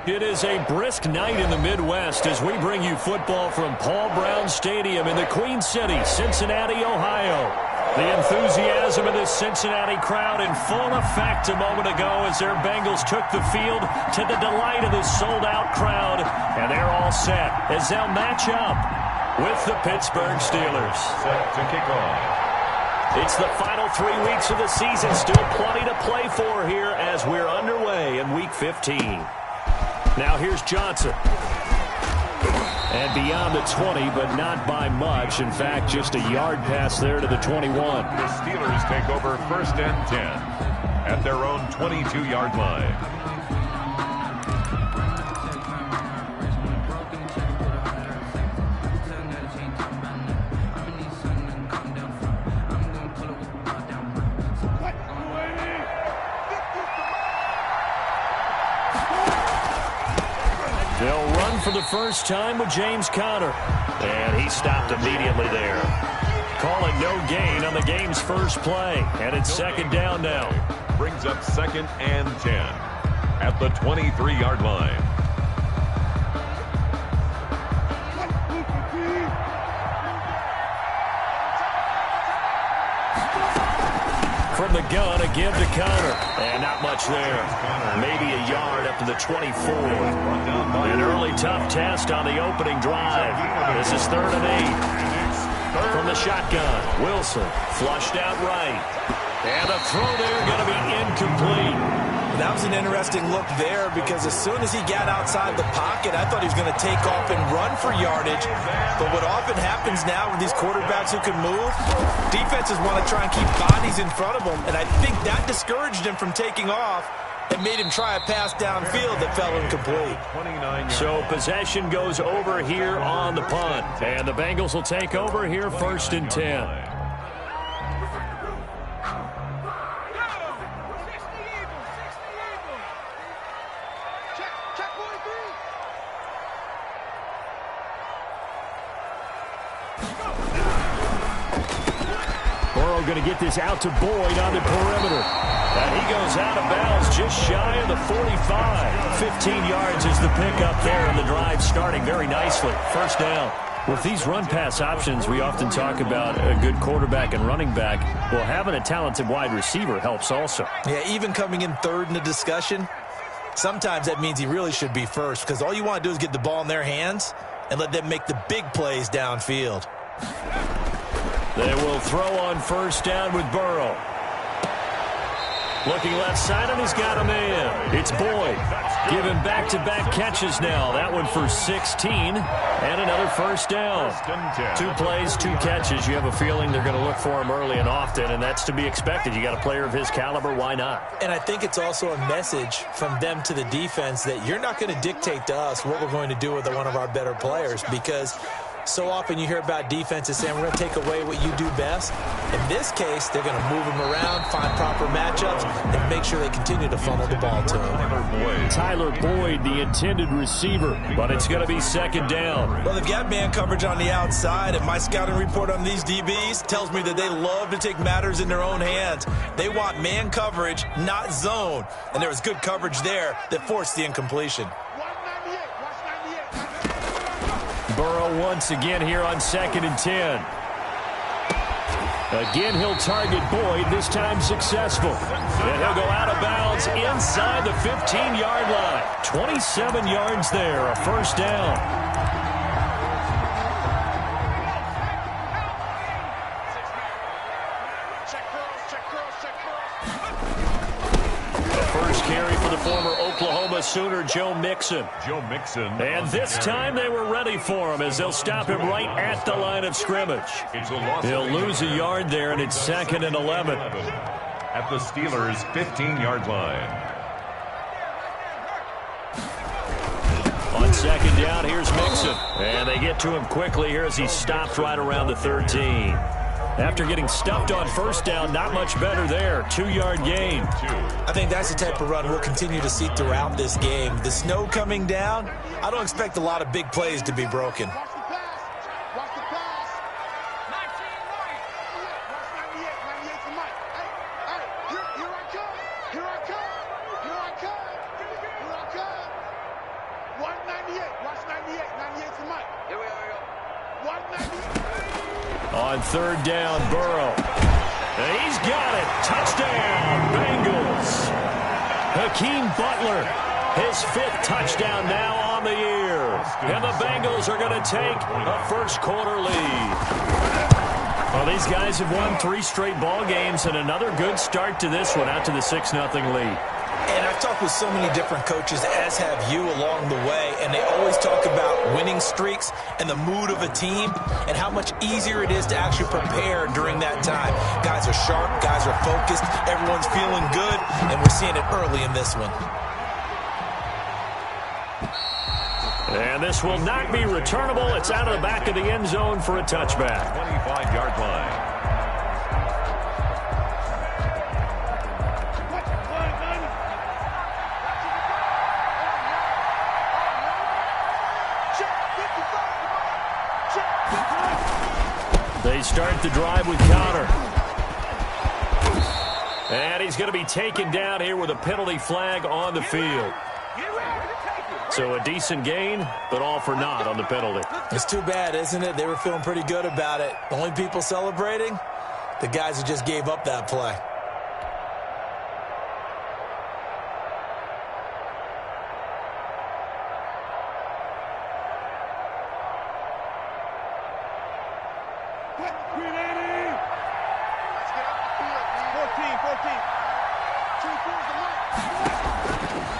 It is a brisk night in the Midwest as we bring you football from Paul Brown Stadium in the Queen City, Cincinnati, Ohio. The enthusiasm of this Cincinnati crowd in full effect a moment ago as their Bengals took the field to the delight of this sold-out crowd. And they're all set as they'll match up with the Pittsburgh Steelers. Set to kick off. It's the final 3 weeks of the season. Still plenty to play for here as we're underway in Week 15. Now here's Johnson. And beyond the 20, but not by much. In fact, just a yard pass there to the 21. The Steelers take over 1st and 10 at their own 22-yard line. They'll run for the first time with James Conner. And he stopped immediately there. Call it no gain on the game's first play. And it's 2nd down now. Brings up 2nd and 10 at the 23-yard line. From the gun, a give to Conner. And not much there. Maybe a yard up to the 24. An early tough test on the opening drive. This is 3rd and 8. From the shotgun, Wilson flushed out right. And the throw there going to be incomplete. That was an interesting look there because as soon as he got outside the pocket, I thought he was going to take off and run for yardage. But what often happens now with these quarterbacks who can move, defenses want to try and keep bodies in front of them. And I think that discouraged him from taking off and made him try a pass downfield that fell incomplete. So possession goes over here on the punt. And the Bengals will take over here 1st and 10. Going to get this out to Boyd on the perimeter. And he goes out of bounds just shy of the 45. 15 yards is the pickup there, and the drive starting very nicely. 1st down. With these run-pass options, we often talk about a good quarterback and running back. Well, having a talented wide receiver helps also. Yeah, even coming in 3rd in the discussion, sometimes that means he really should be first because all you want to do is get the ball in their hands and let them make the big plays downfield. They will throw on 1st down with Burrow. Looking left side, and he's got a man. It's Boyd. Giving back-to-back catches now. That one for 16, and another 1st down. 2 plays, 2 catches. You have a feeling they're going to look for him early and often, and that's to be expected. You got a player of his caliber, why not? And I think it's also a message from them to the defense that you're not going to dictate to us what we're going to do with one of our better players because so often you hear about defenses saying, we're going to take away what you do best. In this case, they're going to move them around, find proper matchups, and make sure they continue to funnel the ball to him. Tyler Boyd, the intended receiver, but it's going to be 2nd down. Well, they've got man coverage on the outside, and my scouting report on these DBs tells me that they love to take matters in their own hands. They want man coverage, not zone. And there was good coverage there that forced the incompletion. Burrow once again here on 2nd and 10. Again, he'll target Boyd, this time successful. And he'll go out of bounds inside the 15-yard line. 27 yards there, a 1st down. Former Oklahoma Sooner Joe Mixon. And this time they were ready for him as they'll stop him right at the line of scrimmage. He'll lose a yard there, and it's 2nd and 11. At the Steelers' 15-yard line. On 2nd down, here's Mixon. And they get to him quickly here as he stopped right around the 13. After getting stuffed on 1st down, not much better there. 2-yard gain. I think that's the type of run we'll continue to see throughout this game. The snow coming down, I don't expect a lot of big plays to be broken. On third down, Burrow. He's got it. Touchdown, Bengals. Hakeem Butler, his 5th touchdown now on the year. And the Bengals are going to take a first-quarter lead. Well, these guys have won 3 straight ball games, and another good start to this one out to the 6-0 lead. And I've talked with so many different coaches, as have you, along the way, and they always talk about winning streaks and the mood of a team and how much easier it is to actually prepare during that time. Guys are sharp, guys are focused, everyone's feeling good, and we're seeing it early in this one. And this will not be returnable. It's out of the back of the end zone for a touchback. 25-yard line. They start the drive with Connor. And he's going to be taken down here with a penalty flag on the field. So a decent gain, but all for naught on the penalty. It's too bad, isn't it? They were feeling pretty good about it. The only people celebrating, the guys who just gave up that play.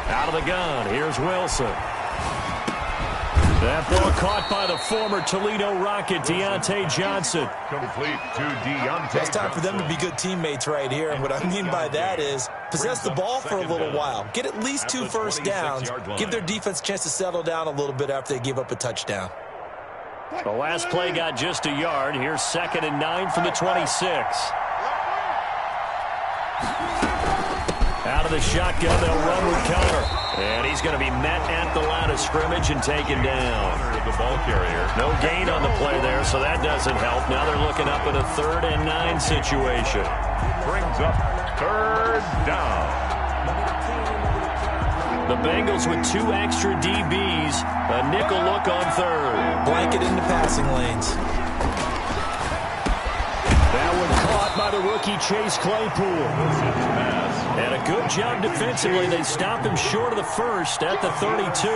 Out of the gun, here's Wilson. That ball caught by the former Toledo Rocket, Deontay Johnson. Complete to Deontay. It's time for them to be good teammates right here. And what I mean by that is possess the ball for a little while. Get at least 2 first downs. Give their defense a chance to settle down a little bit after they give up a touchdown. The last play got just a yard. Here's 2nd and 9 from the 26. Out of the shotgun, they'll run with Connor. And he's going to be met at the line of scrimmage and taken down. The ball carrier. No gain on the play there, so that doesn't help. Now they're looking up at a 3rd and 9 situation. Brings up 3rd down. The Bengals with 2 extra DBs. A nickel look on 3rd. Blanket in the passing lanes. That one caught by the rookie Chase Claypool. And a good job defensively. They stopped him short of the 1st at the 32.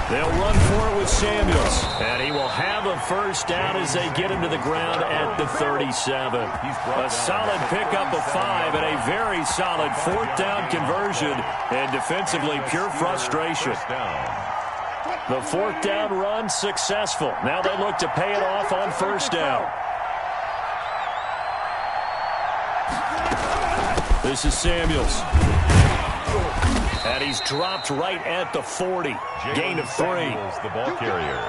They'll run for it with Samuels. And he will have a first down as they get him to the ground at the 37. A solid pickup of 5 and a very solid 4th down conversion. And defensively, pure frustration. The 4th down run successful. Now they look to pay it off on 1st down. This is Samuels. And he's dropped right at the 40. Gain of 3. The ball carrier.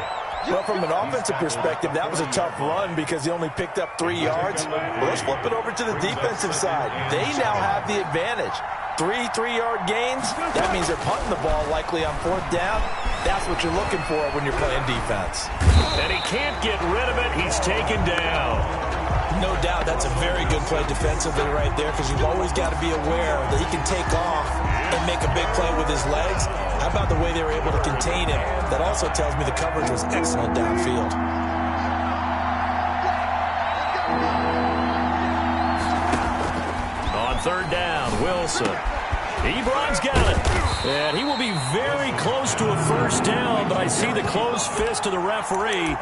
Well, from an offensive perspective, that was a tough run because he only picked up 3 yards. Well, let's flip it over to the defensive side. They now have the advantage. 3 3-yard gains. That means they're punting the ball likely on 4th down. That's what you're looking for when you're playing defense. And he can't get rid of it. He's taken down. No doubt that's a very good play defensively right there because you've always got to be aware that he can take off and make a big play with his legs. How about the way they were able to contain him? That also tells me the coverage was excellent downfield. On 3rd down, Wilson. Ebron's got it. And he will be very close to a first down, but I see the closed fist of the referee,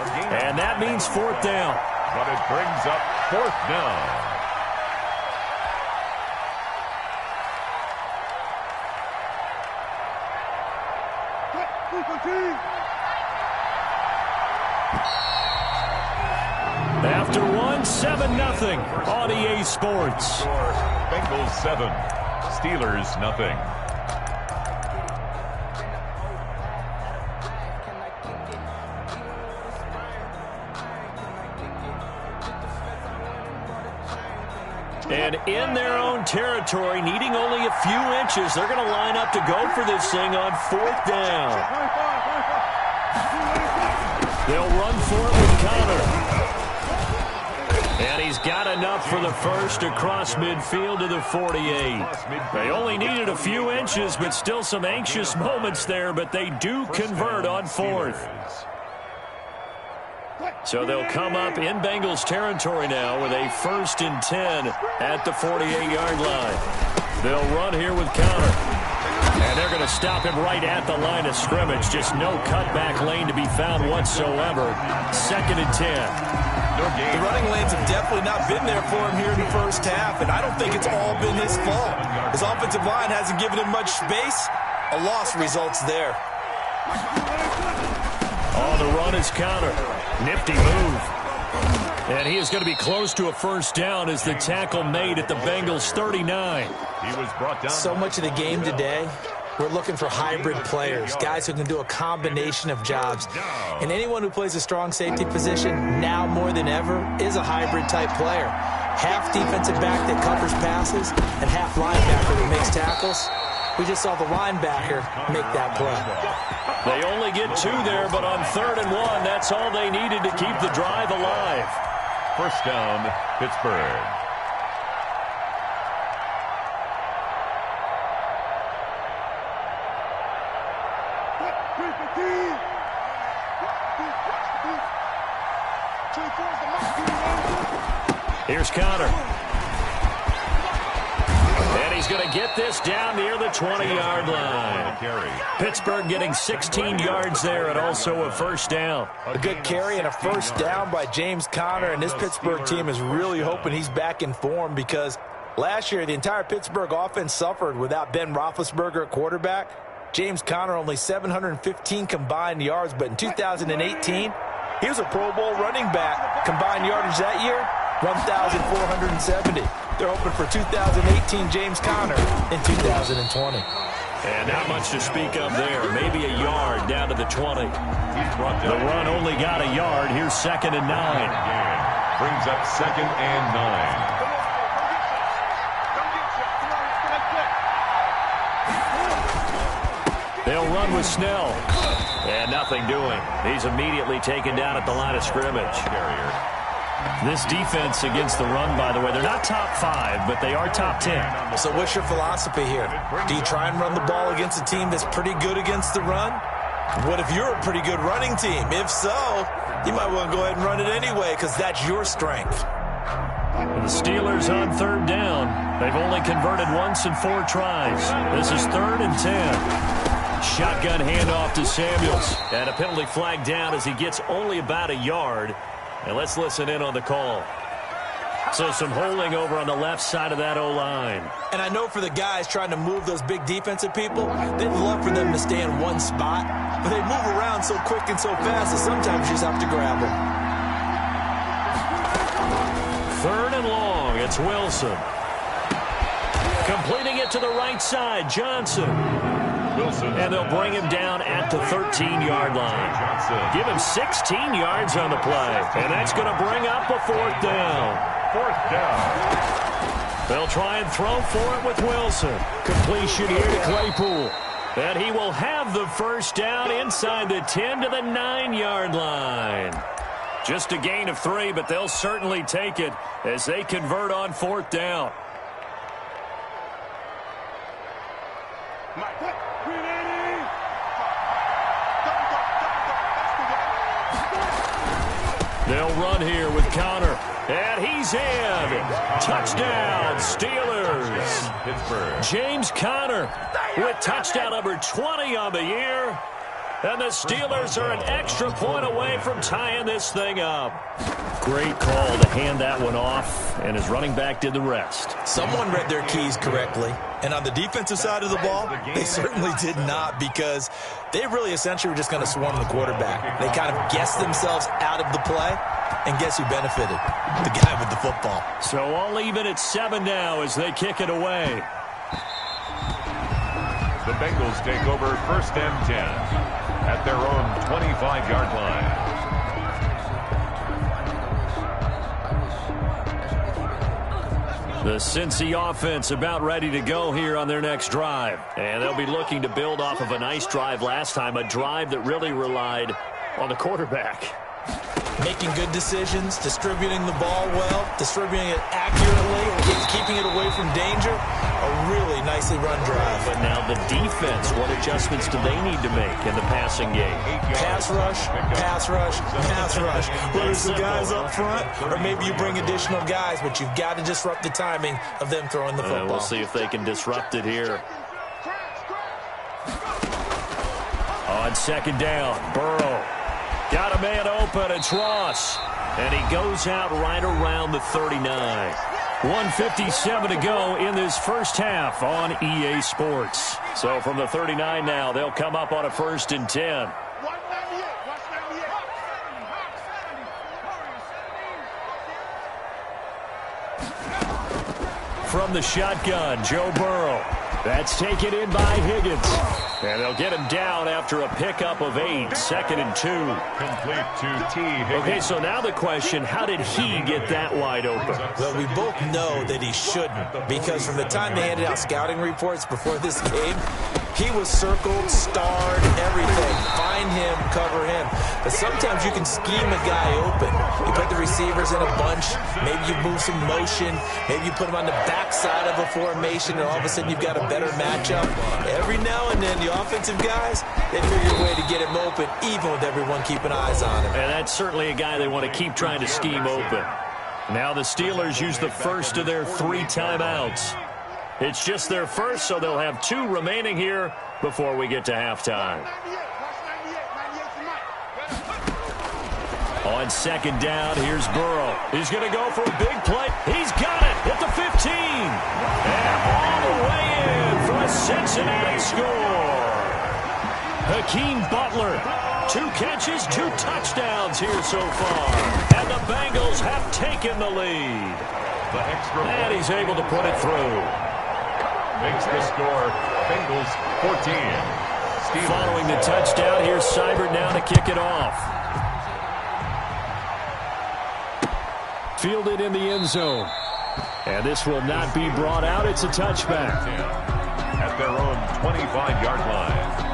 and that means 4th down. But it brings up 4th down. After 7-0 on EA Sports. Bengals 7, Steelers nothing. And in their own territory, needing only a few inches, they're going to line up to go for this thing on 4th down. They'll run for it with Connor. And he's got enough for the first across midfield to the 48. They only needed a few inches, but still some anxious moments there, but they do convert on 4th. So they'll come up in Bengals territory now with a 1st and 10 at the 48-yard line. They'll run here with Conner. And they're going to stop him right at the line of scrimmage. Just no cutback lane to be found whatsoever. 2nd and 10. The running lanes have definitely not been there for him here in the first half, and I don't think it's all been his fault. His offensive line hasn't given him much space. A loss results there. On the run is Conner. Nifty move. And he is going to be close to a 1st down as the tackle made at the Bengals 39. He was brought down. So much of the game today, we're looking for hybrid players, guys who can do a combination of jobs. And anyone who plays a strong safety position now more than ever is a hybrid type player. Half defensive back that covers passes and half linebacker that makes tackles. We just saw the linebacker make that play. They only get 2 there, but on 3rd and 1, that's all they needed to keep the drive alive. 1st down, Pittsburgh. Here's Conner. And he's going to get this down near the 20-yard line. Pittsburgh getting 16 yards there and also a 1st down. A good carry and a 1st down by James Conner, and this Pittsburgh team is really hoping he's back in form because last year the entire Pittsburgh offense suffered without Ben Roethlisberger at quarterback. James Conner only 715 combined yards, but in 2018, he was a Pro Bowl running back. Combined yardage that year, 1,470. They're hoping for 2018 James Conner in 2020. And not much to speak of there. Maybe a yard down to the 20. The run only got a yard. Here's 2nd and 9. Brings up 2nd and 9. They'll run with Snell. And nothing doing. He's immediately taken down at the line of scrimmage. This defense against the run, by the way, they're not top 5, but they are top 10. So what's your philosophy here? Do you try and run the ball against a team that's pretty good against the run? What if you're a pretty good running team? If so, you might want to go ahead and run it anyway because that's your strength. The Steelers on 3rd down. They've only converted once in 4 tries. This is 3rd and 10. Shotgun handoff to Samuels. And a penalty flag down as he gets only about a yard. And let's listen in on the call. So some holding over on the left side of that O-line. And I know for the guys trying to move those big defensive people, they'd love for them to stay in one spot. But they move around so quick and so fast that sometimes you just have to grab them. 3rd and long. It's Wilson. Completing it to the right side. Johnson. And they'll bring him down at the 13-yard line. Give him 16 yards on the play. And that's going to bring up a 4th down. 4th down. They'll try and throw for it with Wilson. Completion here to Claypool. And he will have the 1st down inside the 10 to the 9-yard line. Just a gain of 3, but they'll certainly take it as they convert on 4th down. They'll run here with Conner. And he's in. Touchdown, Steelers. Pittsburgh. James Conner with touchdown number 20 on the year. And the Steelers are an extra point away from tying this thing up. Great call to hand that one off, and his running back did the rest. Someone read their keys correctly. And on the defensive side of the ball, they certainly did not, because they really essentially were just going to swarm the quarterback. They kind of guessed themselves out of the play, and guess who benefited? The guy with the football. So all even at 7 now as they kick it away. The Bengals take over 1st and 10 at their own 25-yard line. The Cincy offense about ready to go here on their next drive. And they'll be looking to build off of a nice drive last time, a drive that really relied on the quarterback. Making good decisions, distributing the ball well, distributing it accurately, keeping it away from danger. A really nicely run drive. But now the defense, what adjustments do they need to make in the passing game? Pass rush, pass rush, pass rush. Whether it's the guys up front or maybe you bring additional guys, but you've got to disrupt the timing of them throwing the football. We'll see if they can disrupt it here. On second down, Burrow. Got a man open, it's Ross. And he goes out right around the 39. 1:57 to go in this first half on EA Sports. So from the 39 now, they'll come up on a 1st and 10. From the shotgun, Joe Burrow. That's taken in by Higgins. And they'll get him down after a pickup of 8, 2nd and 2. Complete to T. Higgins. Okay, so now the question, how did he get that wide open? Well, we both know that he shouldn't, because from the time they handed out scouting reports before this game, he was circled, starred, everything. Find him, cover him. But sometimes you can scheme a guy open. You put the receivers in a bunch. Maybe you move some motion. Maybe you put him on the backside of a formation, and all of a sudden you've got a better matchup. Every now and then, the offensive guys, they figure a way to get him open, even with everyone keeping eyes on him. And that's certainly a guy they want to keep trying to scheme open. Now the Steelers use the first of their 3 timeouts. It's just their first, so they'll have 2 remaining here before we get to halftime. On second down, here's Burrow. He's going to go for a big play. He's got it at the 15. And all the way in for a Cincinnati score. Hakeem Butler, 2 catches, 2 touchdowns here so far. And the Bengals have taken the lead. And he's able to put it through. Makes the score Bengals 14. Steelers. Following the touchdown, here's Seibert now to kick it off. Fielded in the end zone. And this will not be brought out. It's a touchback. At their own 25-yard line.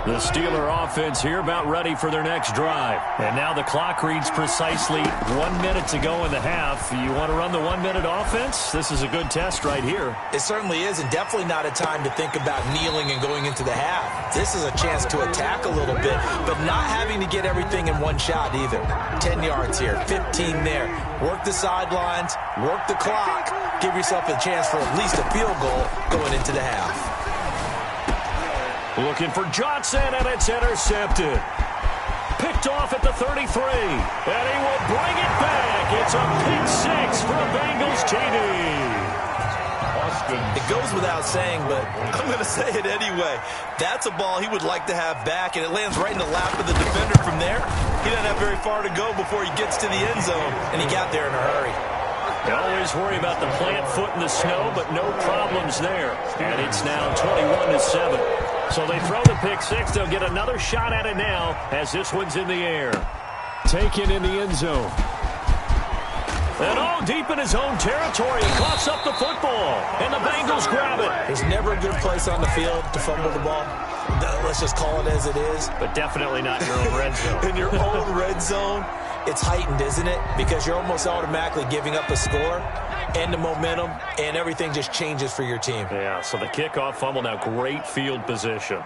The Steeler offense here about ready for their next drive. And now the clock reads precisely 1 minute to go in the half. You want to run the 1-minute offense? This is a good test right here. It certainly is, and definitely not a time to think about kneeling and going into the half. This is a chance to attack a little bit, but not having to get everything in one shot either. 10 yards here, 15 there. Work the sidelines, work the clock. Give yourself a chance for at least a field goal going into the half. Looking for Johnson, and it's intercepted. Picked off at the 33, and he will bring it back. It's a pick 6 for a Bengals TD. It goes without saying, but I'm going to say it anyway. That's a ball he would like to have back, and it lands right in the lap of the defender from there. He doesn't have very far to go before he gets to the end zone, and he got there in a hurry. You always worry about the plant foot in the snow, but no problems there. And it's now 21-7. So they throw the pick 6. They'll get another shot at it now as this one's in the air. Taken in the end zone. And all deep in his own territory. He coughs up the football. And the Bengals grab it. There's never a good place on the field to fumble the ball. Let's just call it as it is. But definitely not in your own red zone. In your own red zone, it's heightened, isn't it? Because you're almost automatically giving up a score and the momentum, and everything just changes for your team. Yeah, so the kickoff fumble, now great field position.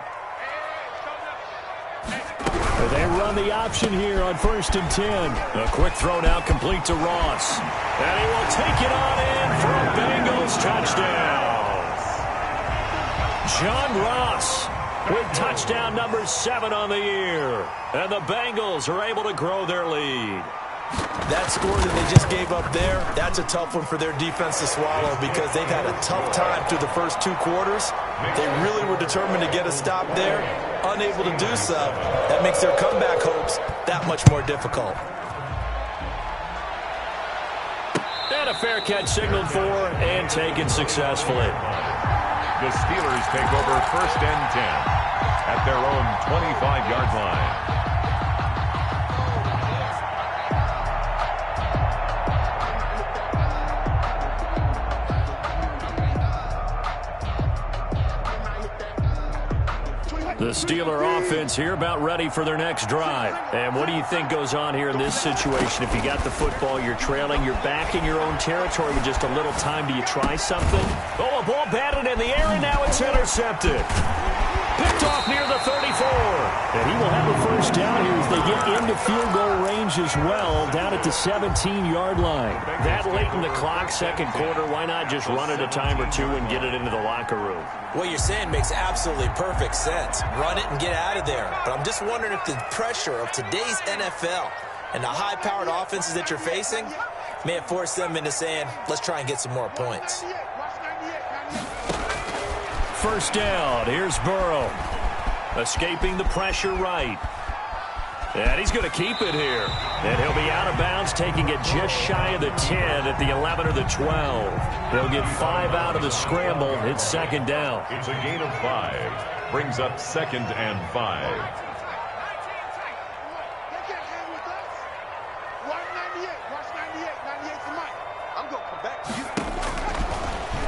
They run the option here on 1st and 10. A quick throw now complete to Ross. And he will take it on in for a Bengals touchdown. John Ross with touchdown number 7 on the year. And the Bengals are able to grow their lead. That score that they just gave up there, that's a tough one for their defense to swallow because they've had a tough time through the first 2 quarters. They really were determined to get a stop there, unable to do so. That makes their comeback hopes that much more difficult. And a fair catch signaled for and taken successfully. The Steelers take over 1st and 10 at their own 25-yard line. The Steeler offense here about ready for their next drive. And what do you think goes on here in this situation? If you got the football, you're trailing, you're back in your own territory with just a little time. Do you try something? Oh, a ball batted in the air, and now it's intercepted. Picked off near the 34. And he will have a first down here as they get into field goal range as well, down at the 17-yard line. That late in the clock, second quarter, why not just run it a time or two and get it into the locker room? What you're saying makes absolutely perfect sense. Run it and get out of there. But I'm just wondering if the pressure of today's NFL and the high-powered offenses that you're facing may have forced them into saying, let's try and get some more points. First down, here's Burrow. Escaping the pressure right. And he's going to keep it here. And he'll be out of bounds, taking it just shy of the 10 at the 11 or the 12. He'll get 5 out of the scramble. It's second down. It's a gain of 5. Brings up 2nd and 5.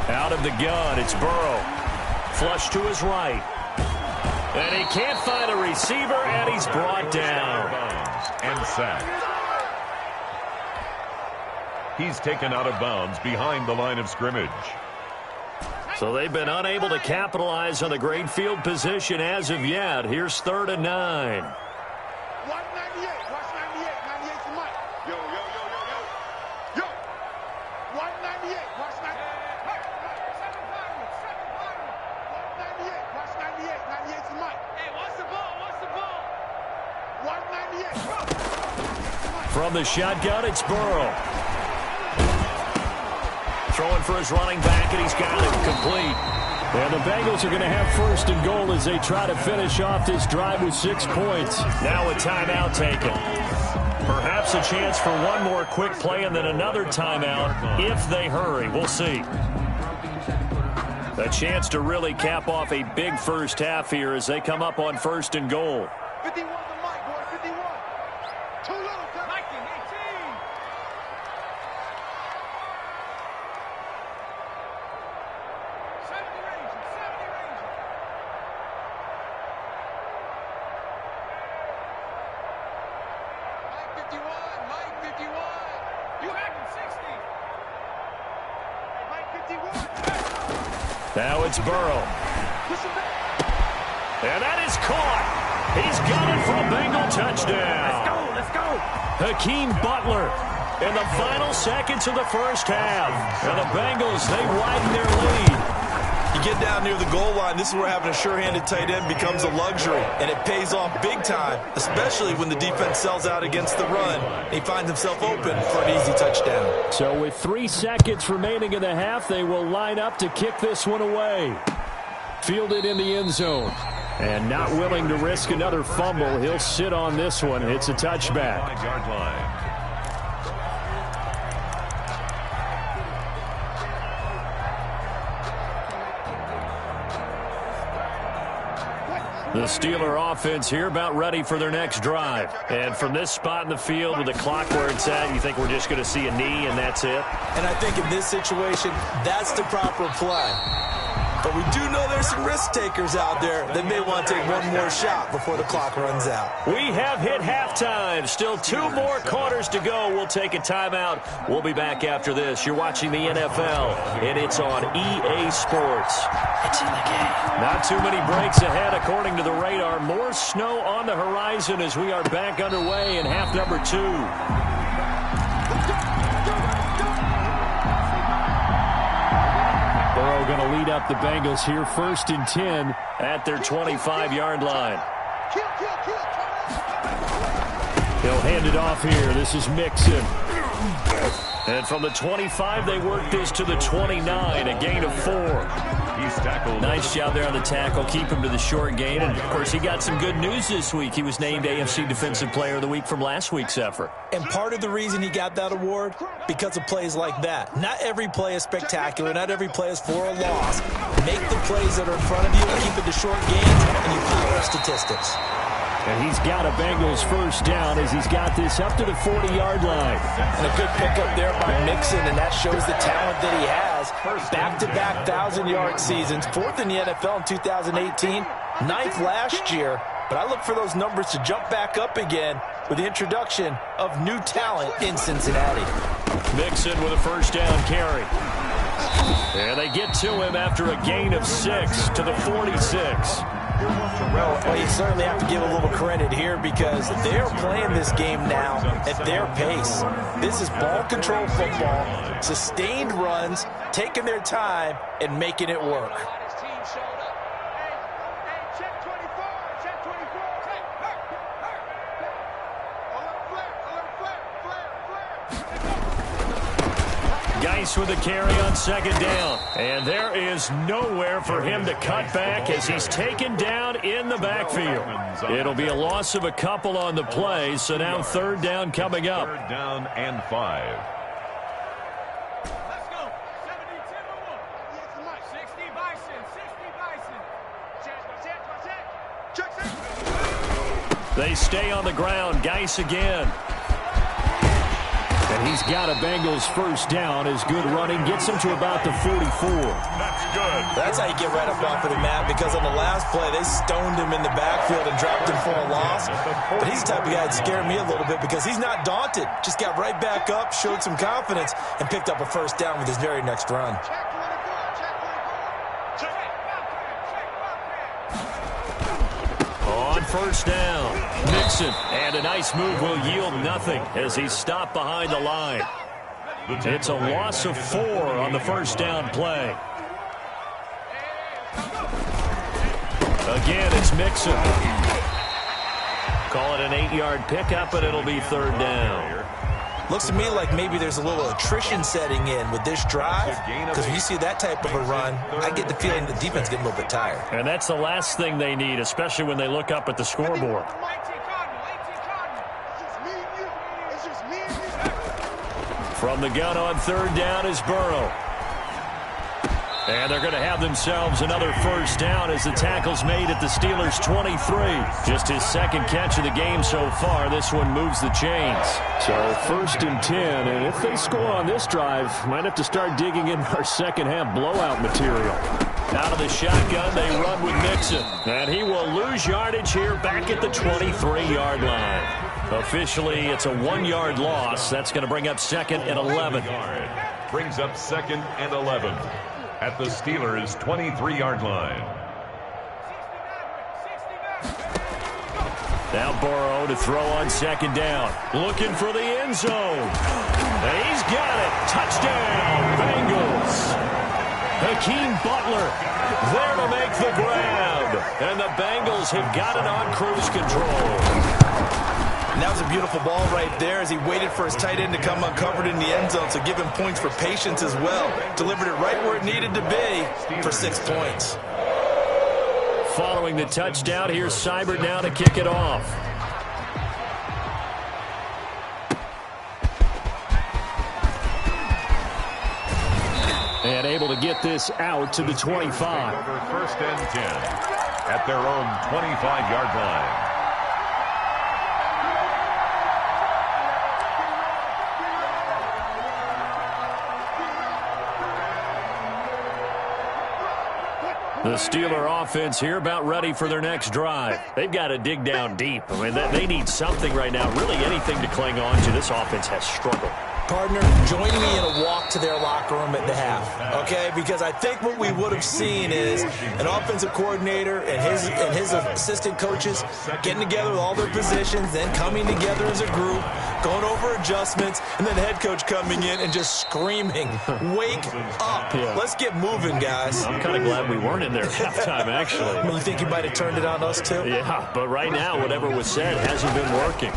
Out of the gun, it's Burrow. Flush to his right. And he can't find a receiver, and he's brought down. And sacked. He's taken out of bounds behind the line of scrimmage. So they've been unable to capitalize on the great field position as of yet. Here's 3rd and 9. From the shotgun, it's Burrow. Throwing for his running back, and he's got it complete. And the Bengals are going to have 1st and goal as they try to finish off this drive with 6 points. Now a timeout taken. Perhaps a chance for one more quick play and then another timeout if they hurry. We'll see. A chance to really cap off a big first half here as they come up on 1st and goal. 51 to Mike, boy, 51. Too little, Mike, 18. 70 Ranger. Mike 51. You acting 60. Hey, Mike 51. Now it's Burrow. And that is caught. He's got it for a Bengal touchdown. Let's go. Hakeem Butler in the final seconds of the first half. And the Bengals, they widen their lead. You get down near the goal line, this is where having a sure-handed tight end becomes a luxury, and it pays off big time, especially when the defense sells out against the run. He finds himself open for an easy touchdown. So with 3 seconds remaining in the half, they will line up to kick this one away. Fielded in the end zone. And not willing to risk another fumble, he'll sit on this one. It's a touchback. 5-yard line. The Steeler offense here about ready for their next drive. And from this spot in the field with the clock where it's at, you think we're just going to see a knee and that's it? And I think in this situation, that's the proper play. But we do know there's some risk takers out there that may want to take one more shot before the clock runs out. We have hit halftime. Still 2 more quarters to go. We'll take a timeout. We'll be back after this. You're watching the NFL, and it's on EA Sports. It's in the game. Not too many breaks ahead, according to the radar. More snow on the horizon as we are back underway in half number 2. Burrow going to lead up the Bengals here, 1st and 10 at their 25-yard line. He'll hand it off here. This is Mixon. And from the 25, they work this to the 29, a gain of 4. He's tackled. Nice job there on the tackle. Keep him to the short gain. And, of course, he got some good news this week. He was named AFC Defensive Player of the Week from last week's effort. And part of the reason he got that award, because of plays like that. Not every play is spectacular. Not every play is for a loss. Make the plays that are in front of you, keep it to short gains, and you pile up statistics. And he's got a Bengals first down as he's got this up to the 40-yard line. And a good pickup there by Mixon, and that shows the talent that he has. Back-to-back 1,000-yard seasons, 4th in the NFL in 2018. 9th last year, but I look for those numbers to jump back up again with the introduction of new talent in Cincinnati. Mixon with a first down carry. And they get to him after a gain of 6 to the 46. Well, you certainly have to give a little credit here because they're playing this game now at their pace. This is ball control football, sustained runs, taking their time and making it work. Geis with a carry on second down. And there is nowhere for him to cut back as he's taken down in the backfield. It'll be a loss of a couple on the play, so now third down coming up. Third down and 5. Let's go. 60 Bison. They stay on the ground. Geis again. And he's got a Bengals first down. His good running gets him to about the 44. That's good. That's how you get right up off of the mat, because on the last play, they stoned him in the backfield and dropped him for a loss. But he's the type of guy that scared me a little bit because he's not daunted. Just got right back up, showed some confidence, and picked up a first down with his very next run. On first down, Mixon, and a nice move will yield nothing as he's stopped behind the line. It's a loss of 4 on the first down play. Again, it's Mixon. Call it an 8-yard pickup, and it'll be third down. Looks to me like maybe there's a little attrition setting in with this drive, because when you see that type of a run, I get the feeling the defense getting a little bit tired. And that's the last thing they need, especially when they look up at the scoreboard. From the gun on third down is Burrow. And they're going to have themselves another first down as the tackle's made at the Steelers' 23. Just his second catch of the game so far. This one moves the chains. So first and 10, and if they score on this drive, might have to start digging in our second half blowout material. Out of the shotgun, they run with Mixon. And he will lose yardage here back at the 23-yard line. Officially, it's a 1-yard loss. That's going to bring up second and 11. Brings up second and 11. At the Steelers' 23-yard line. Now Burrow to throw on second down. Looking for the end zone. And he's got it. Touchdown, Bengals. Hakeem Butler there to make the grab. And the Bengals have got it on cruise control. And that was a beautiful ball right there as he waited for his tight end to come uncovered in the end zone, so give him points for patience as well. Delivered it right where it needed to be for 6 points. Following the touchdown, here's Seibert now to kick it off. And able to get this out to the 25. Over first and 10 at their own 25-yard line. The Steeler offense here about ready for their next drive. They've got to dig down deep. I mean, they need something right now, really anything to cling on to. This offense has struggled. Partner, join me in a walk to their locker room at the half, okay? Because I think what we would have seen is an offensive coordinator and his assistant coaches getting together with all their positions, then coming together as a group, going over adjustments, and then the head coach coming in and just screaming, wake up. Yeah. Let's get moving, guys. I'm kind of glad we weren't in there at halftime, actually. I mean, you think you might have turned it on us, too? Yeah, but right now, whatever was said hasn't been working.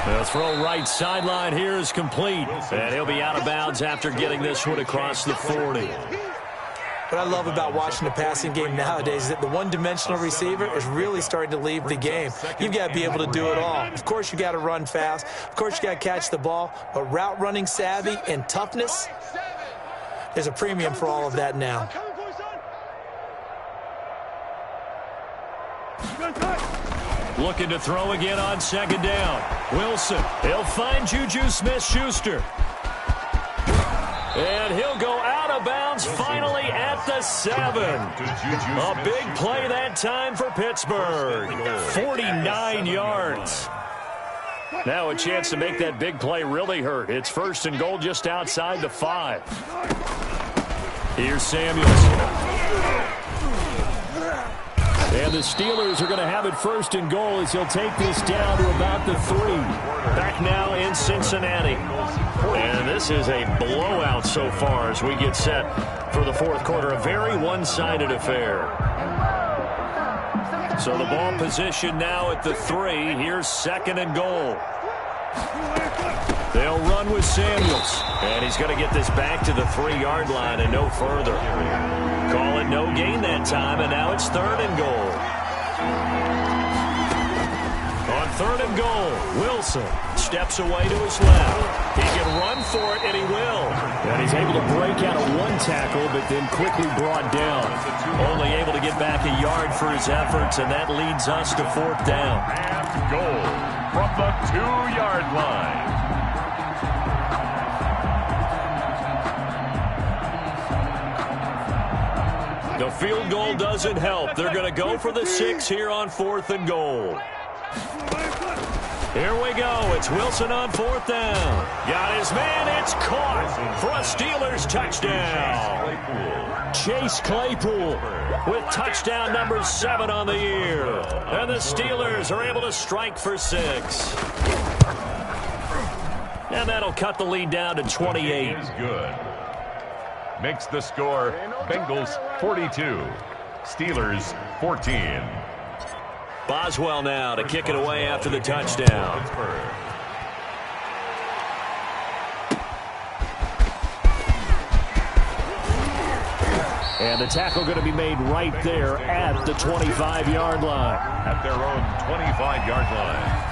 The throw right sideline here is complete. And he'll be out of bounds after getting this one across the 40. What I love about watching the passing game nowadays is that the one-dimensional receiver is really starting to leave the game. You've got to be able to do it all. Of course, you got to run fast. Of course, you got to catch the ball. But route running savvy and toughness, there's a premium for all of that now. Looking to throw again on second down. Wilson, he'll find Juju Smith-Schuster. And he'll go out of bounds finally at at the 7. A big play that time for Pittsburgh. 49 yards. Now a chance to make that big play really hurt. It's 1st and goal just outside the 5. Here's Samuels. And the Steelers are going to have it 1st and goal as he'll take this down to about the 3. Back now in Cincinnati. And this is a blowout so far as we get set for the 4th quarter. A very one-sided affair. So the ball position now at the 3. Here's 2nd and goal. They'll run with Samuels. And he's going to get this back to the 3-yard line and no further. Call it no gain that time, and now it's 3rd and goal. On 3rd and goal, Wilson steps away to his left. He can run for it, and he will. And he's able to break out of 1 tackle, but then quickly brought down. Only able to get back a yard for his efforts, and that leads us to 4th down. And goal from the 2-yard line. The field goal doesn't help. They're going to go for the 6 here on 4th and goal. Here we go. It's Wilson on 4th down. Got his man. It's caught for a Steelers touchdown. Chase Claypool with touchdown number 7 on the year. And the Steelers are able to strike for 6. And that'll cut the lead down to 28. Is good. Makes the score Bengals 42, Steelers 14. Boswell now to kick it away after the touchdown. And the tackle going to be made right there at the 25-yard line. At their own 25-yard line.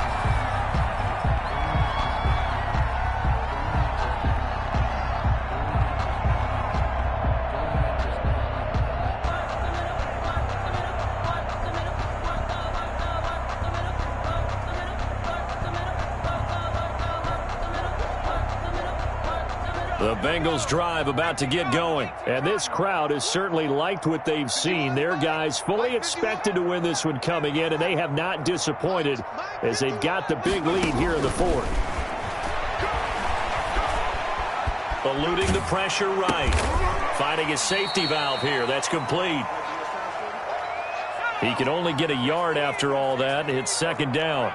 The Bengals drive about to get going. And this crowd has certainly liked what they've seen. Their guys fully expected to win this one coming in, and they have not disappointed as they've got the big lead here in the 4th. Eluding the pressure right. Finding a safety valve here. That's complete. He can only get a yard after all that. It's 2nd down.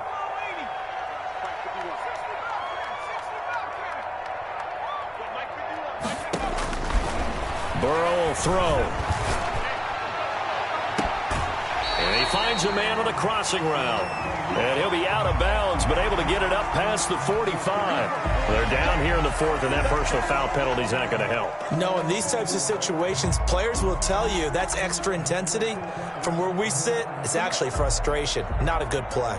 Burrow will throw. And he finds a man on the crossing route. And he'll be out of bounds, but able to get it up past the 45. They're down here in the 4th, and that personal foul penalty is not going to help. No, in these types of situations, players will tell you that's extra intensity. From where we sit, it's actually frustration. Not a good play.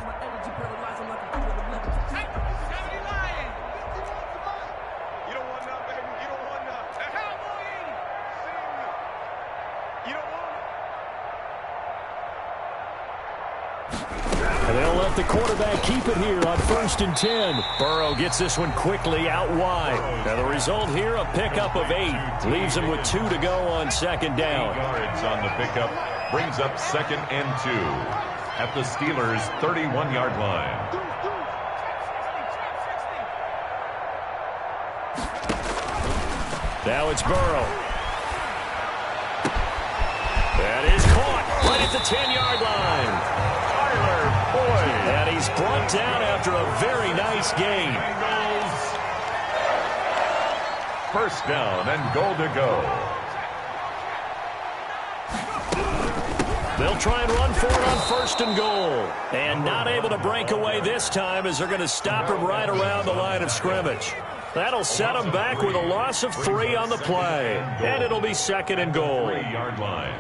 The quarterback keep it here on 1st and 10. Burrow gets this one quickly out wide. And the result here, a pickup of 8. Leaves him with 2 to go on 2nd down. 8 yards on the pickup brings up 2nd and 2 at the Steelers' 31-yard line. Now it's Burrow. That is caught right at the 10-yard line. And he's brought down after a very nice game. First down and goal to go. They'll try and run for it on 1st and goal. And not able to break away this time as they're going to stop him right around the line of scrimmage. That'll set him back with a loss of 3 on the play. And it'll be 2nd and goal. 3-yard line.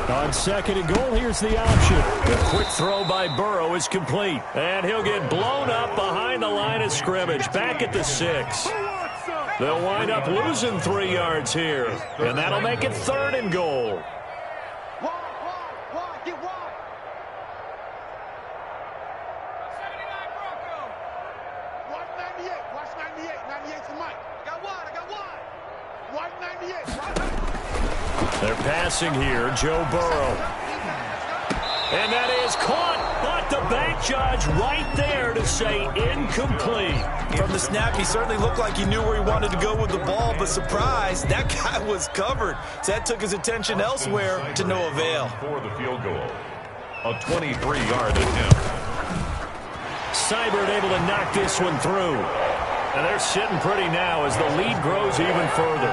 On 2nd and goal, here's the option. The quick throw by Burrow is complete. And he'll get blown up behind the line of scrimmage, back at the 6. They'll wind up losing 3 yards here. And that'll make it 3rd and goal. Get wide. 98. Watch 98. 98's the mic. I got wide. White 98. They're passing here, Joe Burrow. And that is caught, but the back judge right there to say incomplete. From the snap, he certainly looked like he knew where he wanted to go with the ball, but surprise, that guy was covered. So that took his attention elsewhere to no avail. For the field goal, a 23-yard attempt. Seibert able to knock this one through. And they're sitting pretty now as the lead grows even further.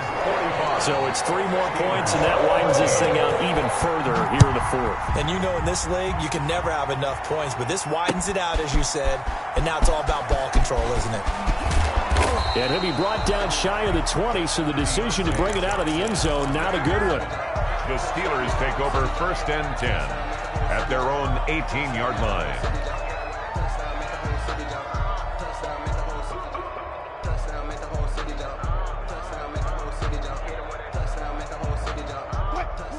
So it's 3 more points, and that widens this thing out even further here in the fourth. And you know in this league, you can never have enough points, but this widens it out, as you said, and now it's all about ball control, isn't it? And he'll be brought down shy of the 20, so the decision to bring it out of the end zone, not a good one. The Steelers take over 1st and 10 at their own 18-yard line.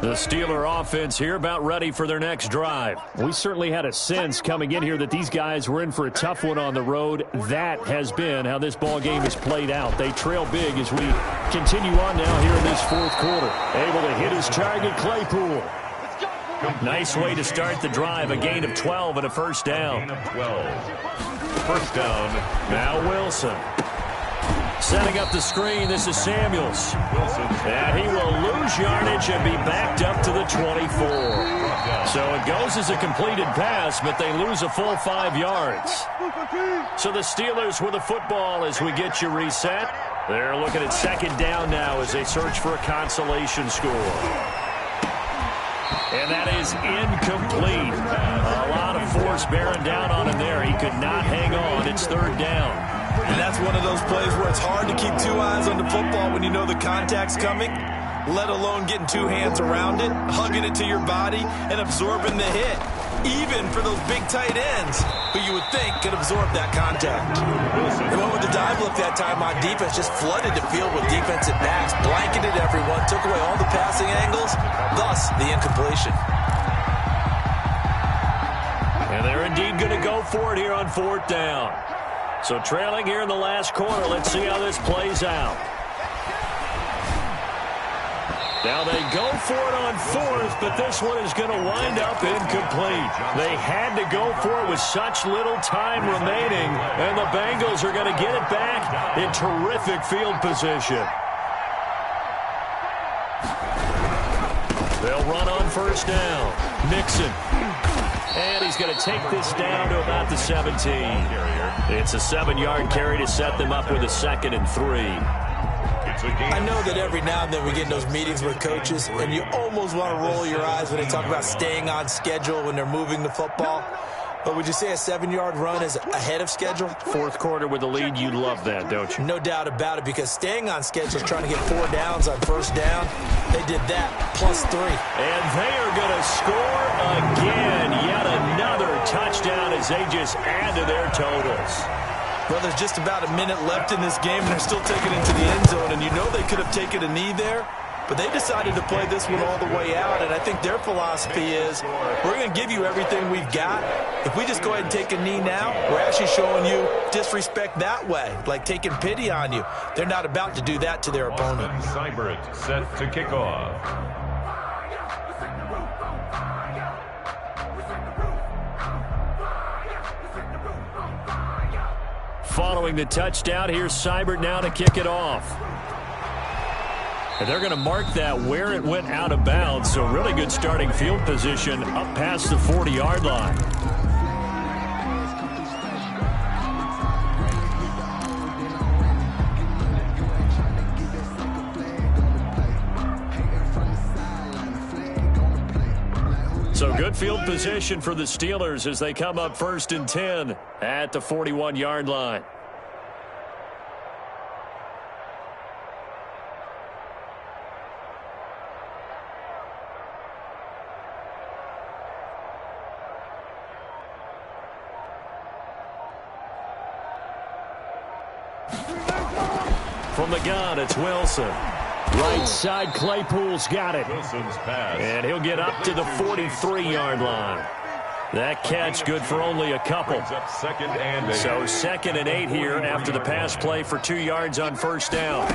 The Steeler offense here about ready for their next drive. We certainly had a sense coming in here that these guys were in for a tough one on the road. That has been how this ball game has played out. They trail big as we continue on now here in this fourth quarter. Able to hit his target, Claypool. Nice way to start the drive. A gain of 12 and a first down. Gain of 12. First down. Now Wilson. Setting up the screen, this is Samuels. And he will lose yardage and be backed up to the 24. So it goes as a completed pass, but they lose a full 5 yards. So the Steelers with the football as we get you reset. They're looking at second down now as they search for a consolation score. And that is incomplete. A lot of force bearing down on him there. He could not hang on. It's third down. And that's one of those plays where it's hard to keep 2 eyes on the football when you know the contact's coming, let alone getting 2 hands around it, hugging it to your body, and absorbing the hit, even for those big tight ends who you would think could absorb that contact. They went with the dive look that time on defense, just flooded the field with defensive backs, blanketed everyone, took away all the passing angles, thus the incompletion. And they're indeed going to go for it here on fourth down. So trailing here in the last quarter, let's see how this plays out. Now they go for it on fourth, but this one is going to wind up incomplete. They had to go for it with such little time remaining, and the Bengals are going to get it back in terrific field position. They'll run on first down. Nixon. And he's going to take this down to about the 17. It's a 7-yard carry to set them up with a 2nd and 3. I know that every now and then we get in those meetings with coaches, and you almost want to roll your eyes when they talk about staying on schedule when they're moving the football. But would you say a 7-yard run is ahead of schedule? Fourth quarter with the lead, you love that, don't you? No doubt about it, because staying on schedule is trying to get 4 downs on first down. They did that, plus 3. And they are going to score again. Yet another touchdown as they just add to their totals. Well, there's just about a minute left in this game, and they're still taking it to the end zone. And you know they could have taken a knee there, but they decided to play this one all the way out. And I think their philosophy is, we're going to give you everything we've got. If we just go ahead and take a knee now, we're actually showing you disrespect that way, like taking pity on you. They're not about to do that to their opponent. Seibert set to kick off. Following the touchdown, here's Seibert now to kick it off. And they're going to mark that where it went out of bounds, so really good starting field position up past the 40-yard line. So good field position for the Steelers as they come up 1st and 10 at the 41-yard line. From the gun, it's Wilson. Right side, Claypool's got it. Wilson's pass. And he'll get up to the 43-yard line. That catch good for only a couple. Brings up 2nd and 8. So 2nd and 8 here after the pass play for 2 yards on first down.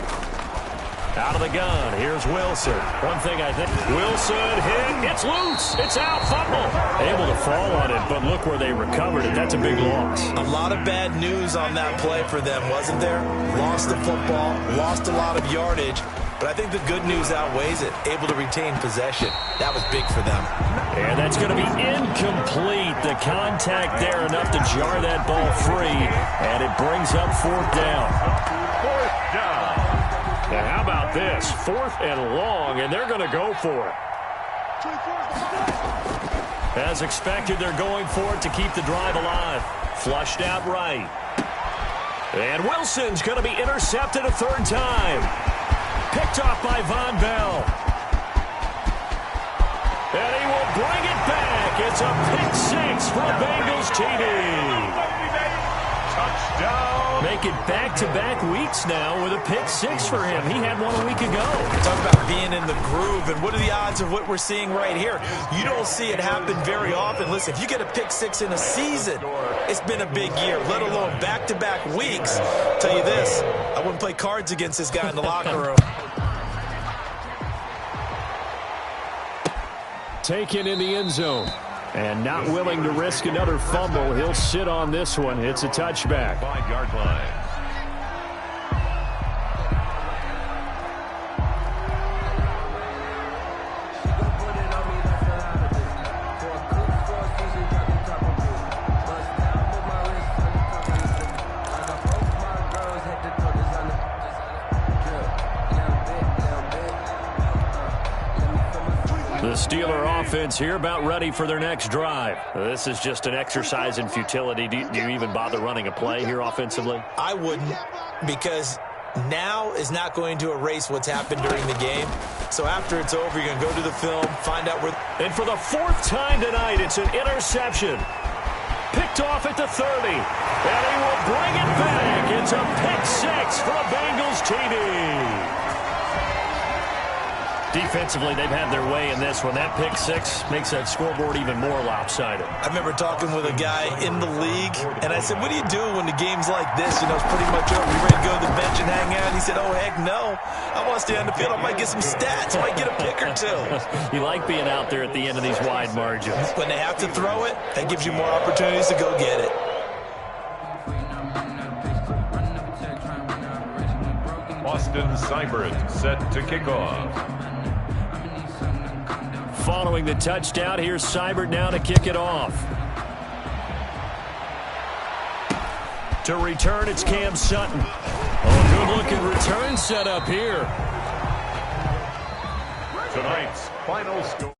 Out of the gun, here's Wilson. One thing I think, Wilson hit, it's loose, it's out, fumble. Able to fall on it, but look where they recovered it. That's a big loss. A lot of bad news on that play for them, wasn't there? Lost the football, lost a lot of yardage, but I think the good news outweighs it. Able to retain possession. That was big for them. And that's going to be incomplete. The contact there enough to jar that ball free, and it brings up fourth down. Fourth down. Now, how about this? 4th and long, and they're going to go for it. As expected, they're going for it to keep the drive alive. Flushed out right. And Wilson's going to be intercepted a third time. Picked off by Von Bell. And he will bring it back. It's a pick-6 for the Bengals TD. Touchdown. Make Make it back-to-back weeks now with a pick-6 for him. He had one a week ago. Talk about being in the groove, and what are the odds of what we're seeing right here? You don't see it happen very often. Listen, if you get a pick-6 in a season, it's been a big year, let alone back-to-back weeks. I'll tell you this, I wouldn't play cards against this guy in the locker room. Taken in the end zone. And not willing to risk another fumble. He'll sit on this one. It's a touchback. 5-yard line. The Steeler offense here about ready for their next drive. This is just an exercise in futility. Do you even bother running a play here offensively? I wouldn't, because now is not going to erase what's happened during the game. So after it's over, you're going to go to the film, find out where... And for the fourth time tonight, it's an interception. Picked off at the 30. And he will bring it back. It's a pick-6 for a Bengals TD. Defensively, they've had their way in this one. That pick-6 makes that scoreboard even more lopsided. I remember talking with a guy in the league, and I said, what do you do when the game's like this? You know, it's pretty much over. You ready to go to the bench and hang out? And he said, oh, heck no. I want to stay on the field. I might get some stats. I might get a pick or two. You like being out there at the end of these wide margins. When they have to throw it, that gives you more opportunities to go get it. Austin Seibert set to kick off. Following the touchdown, here's Seibert now to kick it off. To return, it's Cam Sutton. Oh, good-looking return set up here. Tonight's final score.